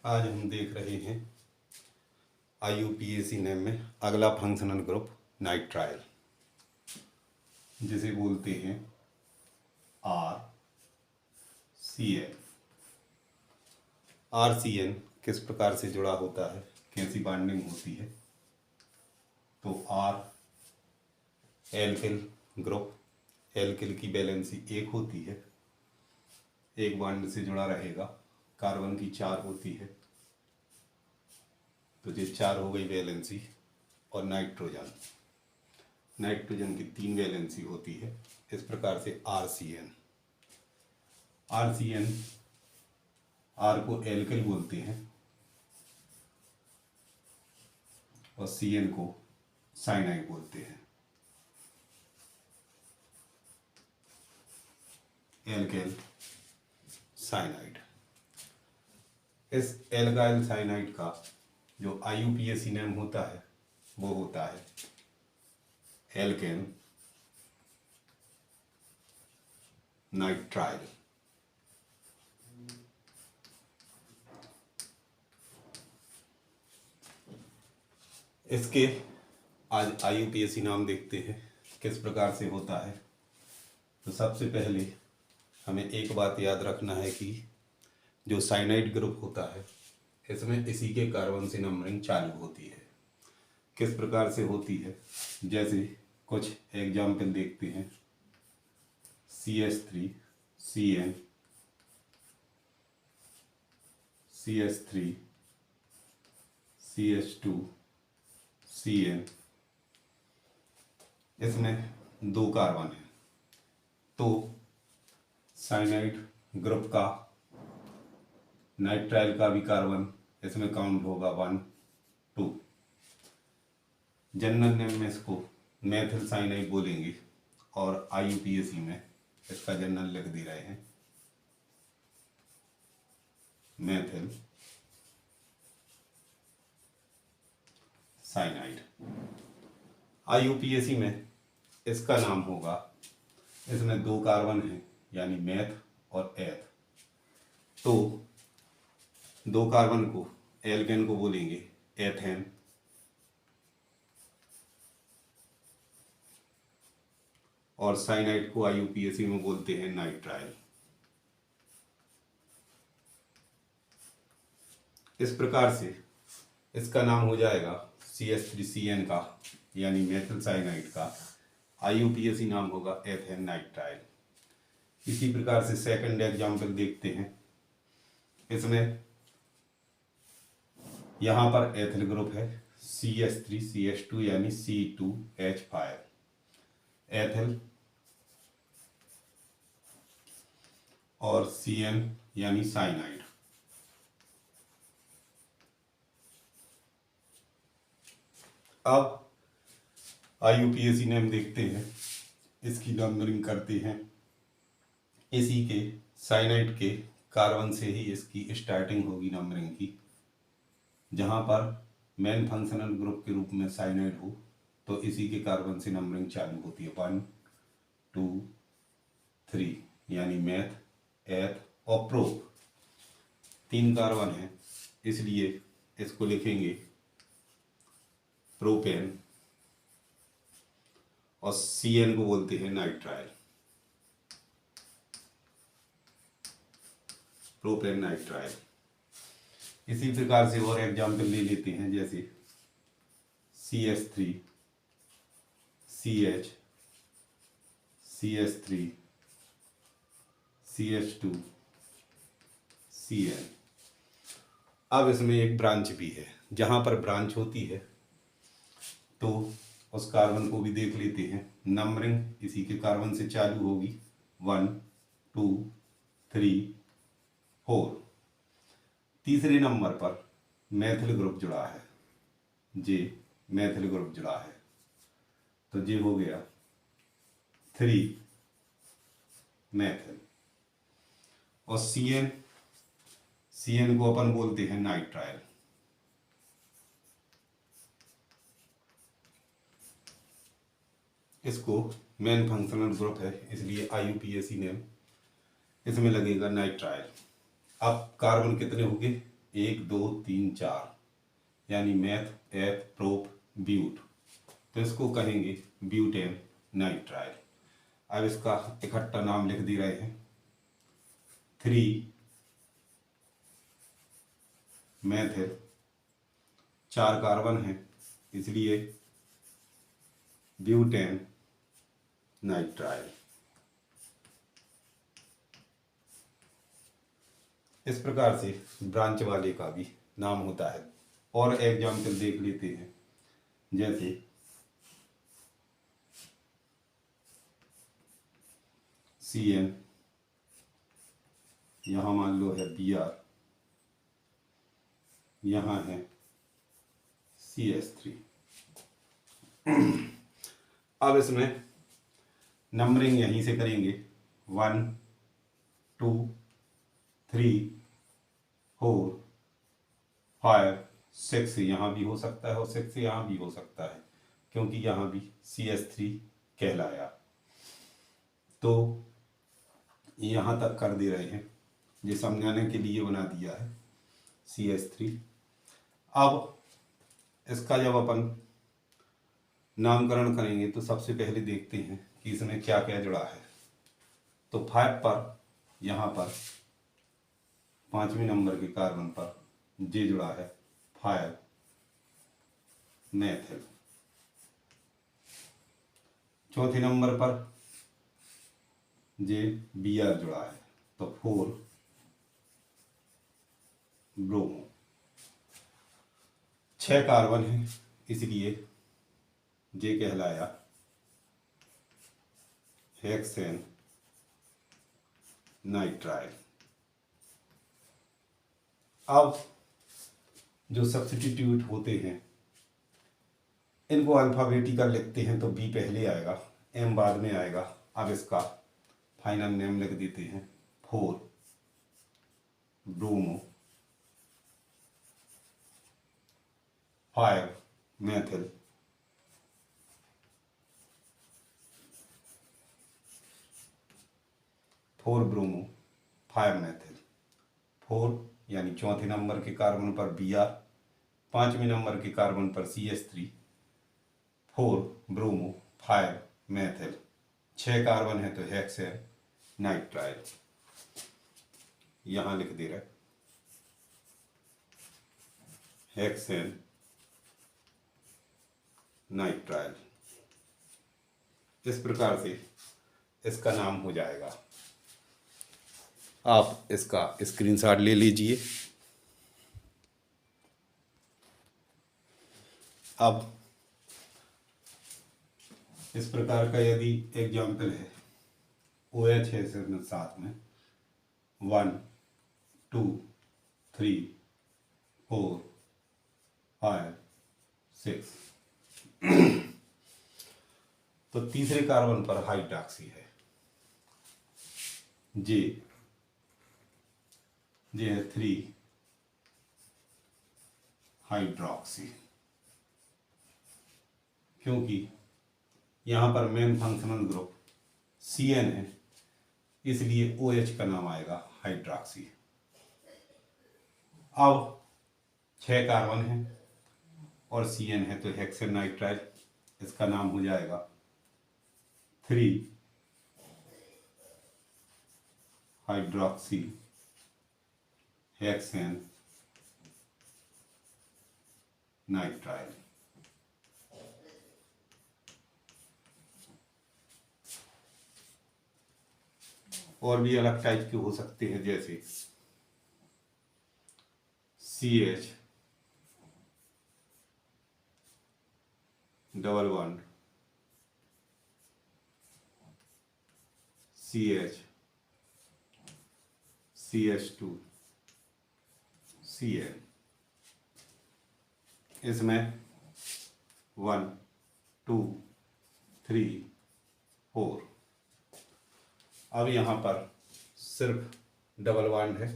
आज हम देख रहे हैं IUPAC नेम में अगला फंक्शनल ग्रुप नाइट्राइल, जिसे बोलते हैं RCN। RCN किस प्रकार से जुड़ा होता है, कैसी बॉन्डिंग होती है? तो R एल्किल ग्रुप, एल्किल की वैलेंसी 1 होती है, एक बॉन्ड से जुड़ा रहेगा। कार्बन की 4 होती है, तो ये 4 हो गई वैलेंसी। और नाइट्रोजन की 3 वैलेंसी होती है। इस प्रकार से RCN R को एल्किल बोलते हैं और CN को साइनाइड बोलते हैं। Alkyl cyanide. इस एल्काइल साइनाइड का जो IUPAC नेम होता है वो होता है एल्केन नाइट्राइल। इसके आज IUPAC नाम देखते हैं किस प्रकार से होता है। तो सबसे पहले हमें एक बात याद रखना है कि जो साइनाइड ग्रुप होता है इसमें इसी के कार्बन से नंबरिंग चालू होती है। किस प्रकार से होती है, जैसे कुछ एग्जाम्पल देखते हैं। CH3 CN, CH3 CH2 CN, इसमें 2 कार्बन है। तो साइनाइड ग्रुप का नाइट्राइल का भी कार्बन इसमें काउंट होगा 1 2। जनरल नेम में इसको मेथिल साइनाइड बोलेंगे और IUPAC में इसका जनरल लिख दे रहे हैं मेथिल साइनाइड। IUPAC में इसका नाम होगा, इसमें 2 कार्बन हैं यानी मेथ और एथ। तो 2 कार्बन को एल्केन को बोलेंगे एथेन और साइनाइड को IUPAC में बोलते हैं नाइट्राइल। इस प्रकार से इसका नाम हो जाएगा CH3CN का यानी मेथिल साइनाइड का, IUPAC नाम होगा एथेन नाइट्राइल। इसी प्रकार से सेकंड एग्जाम्पल देखते हैं। इसमें यहाँ पर एथिल ग्रुप है CH3CH2 यानी C2H5 एथिल और CN यानी साइनाइड। अब IUPAC नेम देखते हैं, इसकी नंबरिंग करते हैं। इसी के साइनाइड के कार्बन से ही इसकी स्टार्टिंग होगी नंबरिंग की। जहाँ पर मेन फंक्शनल ग्रुप के रूप में साइनाइड हो तो इसी के कार्बन से नंबरिंग चालू होती है 1 2 3 यानी मेथ एथ और प्रोप। 3 कार्बन है इसलिए इसको लिखेंगे प्रोपेन और CN को बोलते हैं नाइट्राइल, प्रोपेन नाइट्राइल। इसी प्रकार से और एग्जाम्पल ले लेते हैं, जैसे CH3 CH CH3 CH2 CN। अब इसमें एक ब्रांच भी है, जहाँ पर ब्रांच होती है तो उस कार्बन को भी देख लेते हैं। नंबरिंग इसी के कार्बन से चालू होगी 1 2 3 4। तीसरे नंबर पर मेथिल ग्रुप जुड़ा है, जे मेथिल ग्रुप जुड़ा है तो जे हो गया 3 मेथिल। और CN को अपन बोलते हैं नाइट्राइल। इसको मेन फंक्शनल ग्रुप है इसलिए IUPAC नेम इसमें लगेगा नाइट्राइल। अब कार्बन कितने हो गए? 1 2 3 4 यानी मेथ एथ प्रोप ब्यूट, तो इसको कहेंगे ब्यूटेन नाइट्राइल। अब इसका इकट्ठा नाम लिख दे रहे हैं। 3 मेथिल, 4 कार्बन है इसलिए ब्यूटेन नाइट्राइल। इस प्रकार से ब्रांच वाले का भी नाम होता है। और एग्जाम्पल देख लेते हैं, जैसे CN, यहाँ मान लो है Br, यहाँ है CH3। अब इसमें नंबरिंग यहीं से करेंगे, 1 2 3 4 5 6, यहाँ भी हो सकता है और 6 यहाँ भी हो सकता है, क्योंकि यहाँ भी CH3 कहलाया। तो यहाँ तक कर दे रहे हैं, ये समझाने के लिए बना दिया है CH3। अब इसका जब अपन नामकरण करेंगे तो सबसे पहले देखते हैं कि इसमें क्या क्या जुड़ा है। तो 5 पर, यहाँ पर 5वें नंबर के कार्बन पर जे जुड़ा है 5 मेथिल। चौथे नंबर पर जे Br जुड़ा है तो 4 ब्रोमो। 6 कार्बन है इसलिए जे कहलाया हेक्सेन नाइट्राइल। अब जो सब्स्टिट्यूट होते हैं इनको अल्फाबेटिकल लिखते हैं, तो B पहले आएगा, M बाद में आएगा। अब इसका फाइनल नेम लिख देते हैं 4 ब्रोमो 5 मेथिल 4 ब्रोमो 5 मेथिल। 4 यानी चौथे नंबर के कार्बन पर Br, 5वें नंबर के कार्बन पर CH3, 4 ब्रोमो 5 मेथिल। 6 कार्बन है तो हेक्सेन नाइट्राइल, यहाँ लिख दे रहा है हेक्सेन नाइट्राइल। इस प्रकार से इसका नाम हो जाएगा। आप इसका स्क्रीनशॉट ले लीजिए। अब इस प्रकार का यदि एग्जाम्पल है, OH है इसमें साथ में 1 2 3 4 5 6 तो तीसरे कार्बन पर हाइड्रॉक्सी है, जे है 3 हाइड्रॉक्सी, क्योंकि यहाँ पर मेन फंक्शनल ग्रुप CN है इसलिए OH का नाम आएगा हाइड्रॉक्सी। अब 6 कार्बन है और CN है तो हेक्सेन नाइट्राइल, इसका नाम हो जाएगा 3 हाइड्रॉक्सी हेक्सेन नाइट्राइल। और भी अलग टाइप के हो सकते हैं, जैसे CH double bond CH CH2 Cl। इसमें 1 2 3 4। अब यहाँ पर सिर्फ डबल बॉन्ड है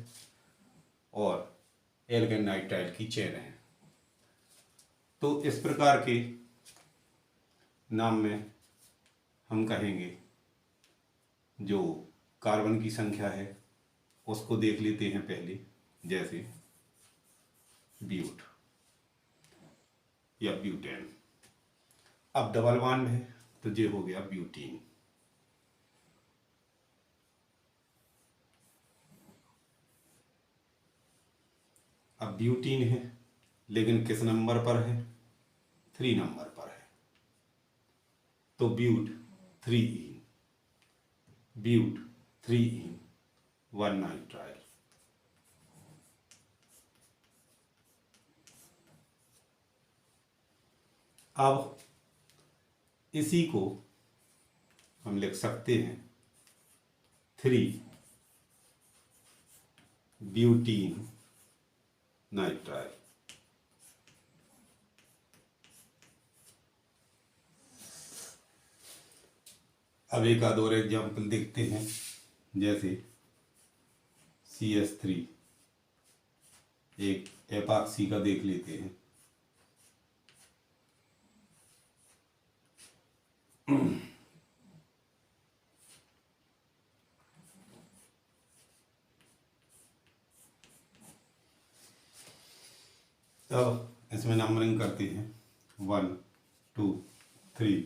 और एल्केन नाइट्राइल की चेन है। तो इस प्रकार के नाम में हम कहेंगे जो कार्बन की संख्या है उसको देख लेते हैं पहले। जैसे ब्यूट या ब्यूटेन। अब डबल बॉन्ड है तो ये हो गया ब्यूटीन। अब ब्यूटीन है लेकिन किस नंबर पर है? 3 नंबर पर है, तो ब्यूट 3 ब्यूट 3 1 नाइट्राइल। अब इसी को हम लिख सकते हैं 3 ब्यूटीन नाइट्राइल। अब एक आध और एग्जाम्पल देखते हैं, जैसे CS3 एक एपॉक्सी का देख लेते हैं। अब इसमें नंबरिंग करते हैं 1 2 3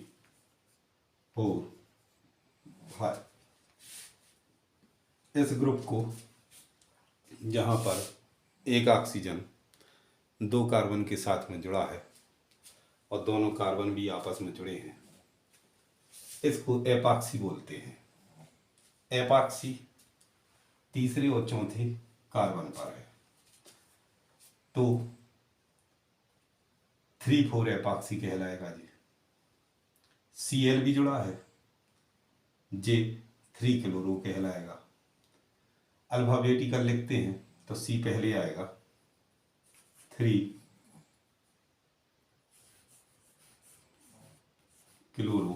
4 5। इस ग्रुप को जहाँ पर एक ऑक्सीजन 2 कार्बन के साथ में जुड़ा है और दोनों कार्बन भी आपस में जुड़े हैं, इसको एपॉक्सी बोलते हैं। एपॉक्सी तीसरे और चौथे कार्बन पर है, तो 3,4 एपॉक्सी कहलाएगा जी। Cl भी जुड़ा है, जे 3 क्लोरो कहलाएगा। अल्फाबेटिकल लिखते हैं तो C पहले आएगा, 3 क्लोरो,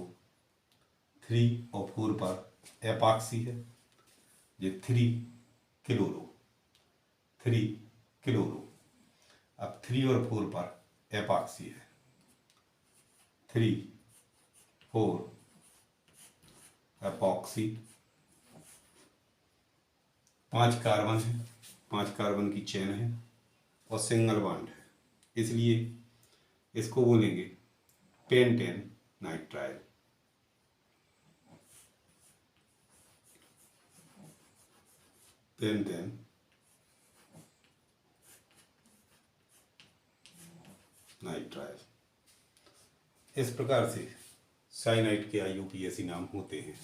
3 और 4 पर एपॉक्सी है, ये 3 क्लोरो 3 क्लोरो। अब 3 और 4 पर एपॉक्सी है, 3 4 एपॉक्सी। 5 कार्बन है, 5 कार्बन की चेन है और सिंगल बॉन्ड है, इसलिए इसको बोलेंगे पेंटेन नाइट्राइल। Pentane nitrile. इस प्रकार से साइनाइड के IUPAC नाम होते हैं।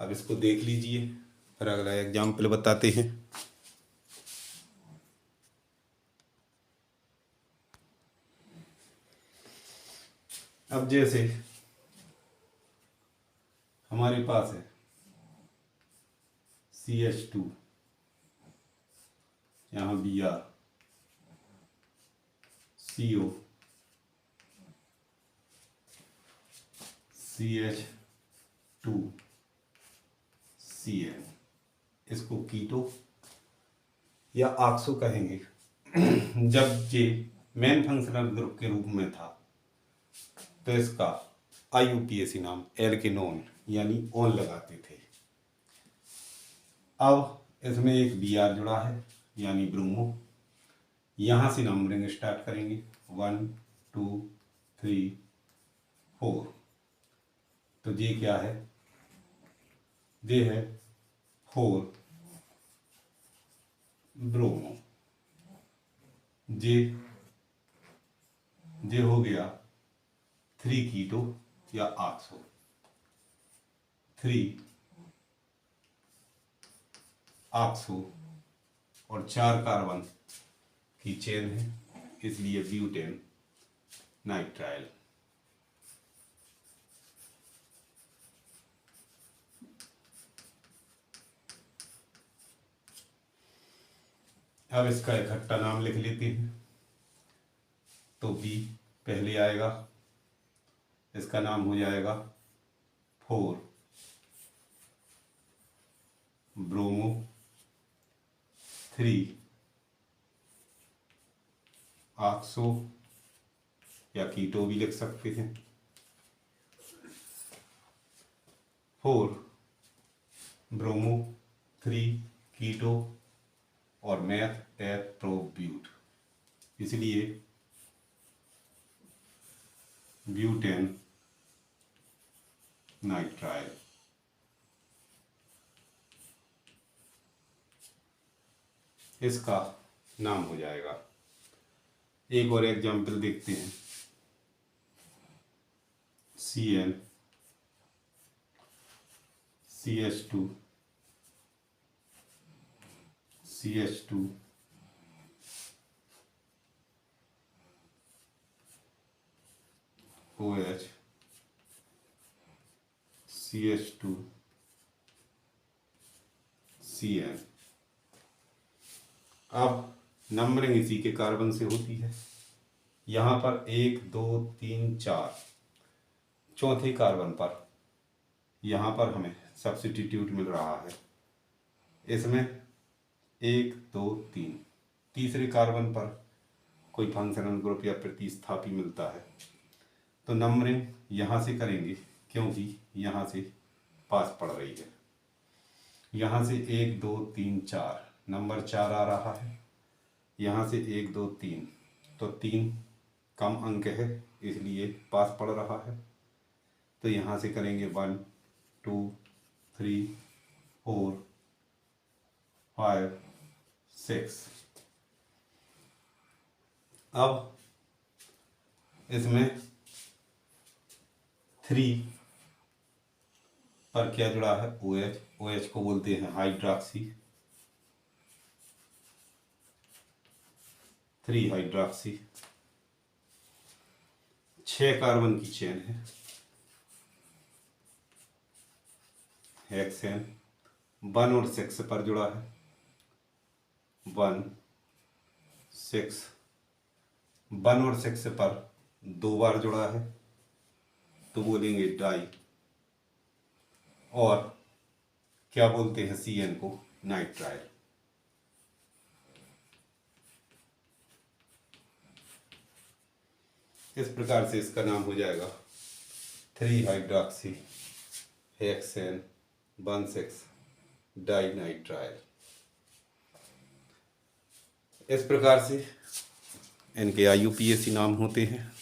अब इसको देख लीजिए, फिर अगला एग्जाम्पल बताते हैं। अब जैसे हमारे पास है CH2, यहाँ Br, CO, CH2, Cl, इसको कीटो या ऑक्सो कहेंगे। जब ये मेन फंक्शनल ग्रुप के रूप में था तो इसका IUPAC नाम एल्केनोन यानी ओन लगाते थे। अब इसमें एक Br जुड़ा है यानी ब्रोमो। यहाँ से नंबरिंग स्टार्ट करेंगे 1 2 3 4। तो ये क्या है? ये है 4 ब्रोमो। ये हो गया 3 कीटो या ऑक्सो, 3 ऑक्सो और 4 कार्बन की चेन है, इसलिए ब्यूटेन नाइट्राइल। अब इसका इकट्ठा नाम लिख लेते हैं, तो B पहले आएगा, इसका नाम हो जाएगा 4 ब्रोमो, 3 ऑक्सो या कीटो भी लिख सकते हैं, 4 ब्रोमो, 3 कीटो और मैथ एथ प्रो ब्यूट। इसलिए ब्यूटेन नाइट्राइल। इसका नाम हो जाएगा। एक और एग्जाम्पल देखते हैं। CN CH2 CH2 OH CH2 CN। अब नंबरिंग इसी के कार्बन से होती है। यहाँ पर 1 2 3 4 चौथे कार्बन पर यहाँ पर हमें सब्स्टिट्यूट मिल रहा है। इसमें 1 2 3 तीसरे कार्बन पर कोई फंक्शनल ग्रुप या प्रतिस्थापी मिलता है, तो नंबरिंग यहाँ से करेंगे क्योंकि यहाँ से पास पड़ रही है। यहाँ से 1 2 3 4 नंबर 4 आ रहा है। यहाँ से 1 2 3 तो 3 कम अंक है, इसलिए पास पड़ रहा है। तो यहाँ से करेंगे 1 2 3 4 5 6। अब इसमें 3 पर क्या जुड़ा है? OH। OH को बोलते हैं हाइड्रॉक्सी, 3 हाइड्रॉक्सी। 6 कार्बन की चेन है, हेक्सेन। 1 और 6 पर जुड़ा है, 1 6। 1 और 6 पर 2 बार जुड़ा है, तो बोलेंगे डाई। और क्या बोलते हैं CN को? नाइट्राइल। इस प्रकार से इसका नाम हो जाएगा 3 हाइड्रॉक्सी हेक्सेन 1 6 डाई नाइट्राइल। इस प्रकार से इनके IUPAC नाम होते हैं।